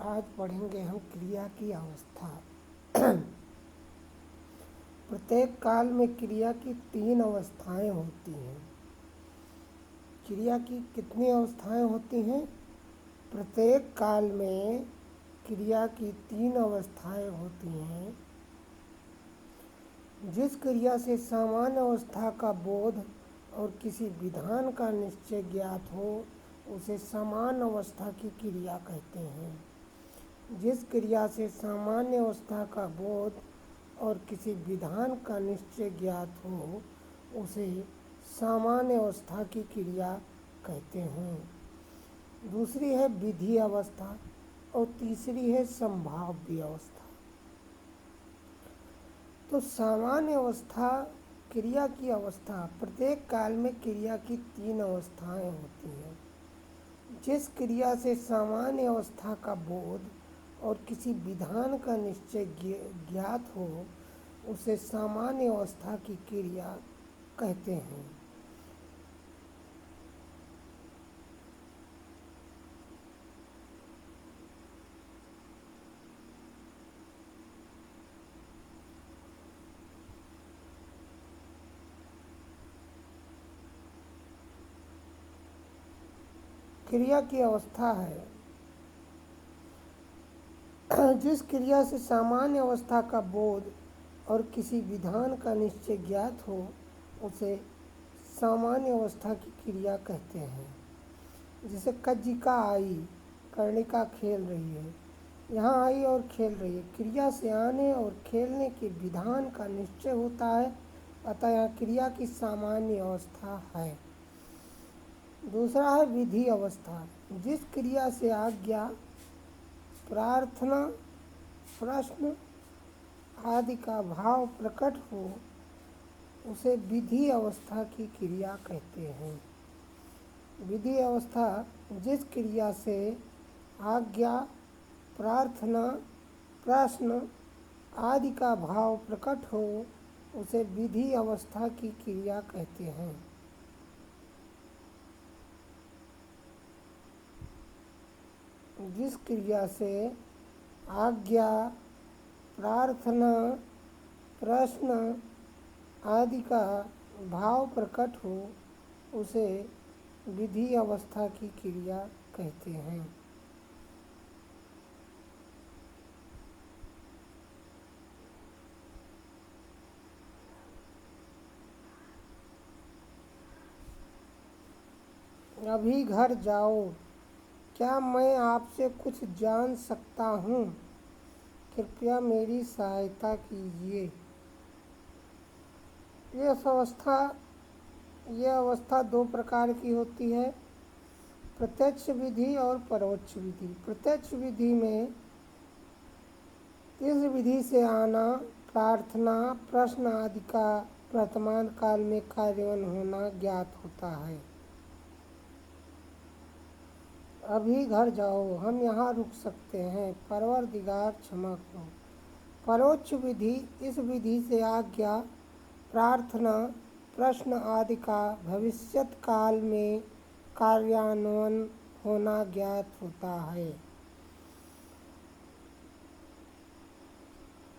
आज पढ़ेंगे हम क्रिया की अवस्था। प्रत्येक काल में क्रिया की 3 अवस्थाएं होती हैं। क्रिया की कितनी अवस्थाएं होती हैं? प्रत्येक काल में क्रिया की 3 अवस्थाएं होती हैं। जिस क्रिया से सामान्य अवस्था का बोध और किसी विधान का निश्चय ज्ञात हो उसे समान अवस्था की क्रिया कहते हैं। जिस क्रिया से सामान्य अवस्था का बोध और किसी विधान का निश्चय ज्ञात हो उसे सामान्य अवस्था की क्रिया कहते हैं। दूसरी है विधि अवस्था और तीसरी है संभाव्य अवस्था। तो सामान्य अवस्था क्रिया की अवस्था, प्रत्येक काल में क्रिया की 3 अवस्थाएं होती हैं। जिस क्रिया से सामान्य अवस्था का बोध और किसी विधान का निश्चय ज्ञात हो उसे सामान्य अवस्था की क्रिया कहते हैं। क्रिया की अवस्था है जिस क्रिया से सामान्य अवस्था का बोध और किसी विधान का निश्चय ज्ञात हो उसे सामान्य अवस्था की क्रिया कहते हैं। जैसे कज्जिका आई, कर्णिका खेल रही है। यहाँ आई और खेल रही है। क्रिया से आने और खेलने के विधान का निश्चय होता है, अतः यहाँ क्रिया की सामान्य अवस्था है। दूसरा है विधि अवस्था। जिस क्रिया से आज्ञा, प्रार्थना, प्रश्न आदि का भाव प्रकट हो उसे विधि अवस्था की क्रिया कहते हैं। विधि अवस्था जिस क्रिया से आज्ञा, प्रार्थना, प्रश्न आदि का भाव प्रकट हो उसे विधि अवस्था की क्रिया कहते हैं। जिस क्रिया से आज्ञा, प्रार्थना, प्रश्न आदि का भाव प्रकट हो उसे विधि अवस्था की क्रिया कहते हैं। अभी घर जाओ, क्या मैं आपसे कुछ जान सकता हूँ? कृपया मेरी सहायता कीजिए। यह अवस्था 2 प्रकार की होती है, प्रत्यक्ष विधि और परोक्ष विधि। प्रत्यक्ष विधि में इस विधि से आना, प्रार्थना, प्रश्न आदि का वर्तमान काल में कार्यान्वयन होना ज्ञात होता है। अभी घर जाओ, हम यहाँ रुक सकते हैं, परवरदिगार क्षमा करो। परोक्ष विधि, इस विधि से आज्ञा, प्रार्थना, प्रश्न आदि का भविष्यत काल में कार्यान्वयन होना ज्ञात होता है।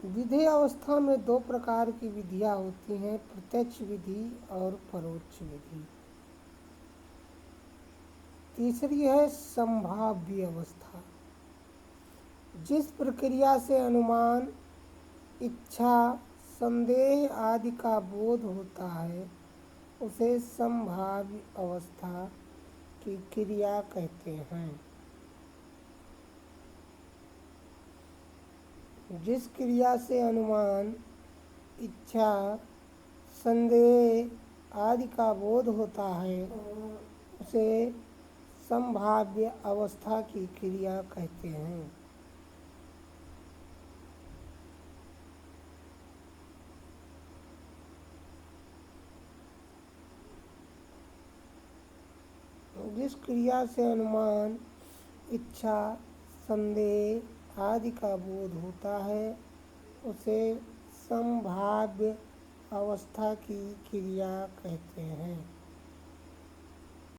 विधि अवस्था में 2 प्रकार की विधियाँ होती हैं, प्रत्यक्ष विधि और परोक्ष विधि। तीसरी है संभाव्य अवस्था। जिस प्रक्रिया से अनुमान, इच्छा, संदेह आदि का बोध होता है उसे संभाव्य अवस्था की क्रिया कहते हैं। जिस क्रिया से अनुमान, इच्छा, संदेह आदि का बोध होता है उसे संभाव्य अवस्था की क्रिया कहते हैं। जिस क्रिया से अनुमान, इच्छा, संदेह आदि का बोध होता है उसे संभाव्य अवस्था की क्रिया कहते हैं।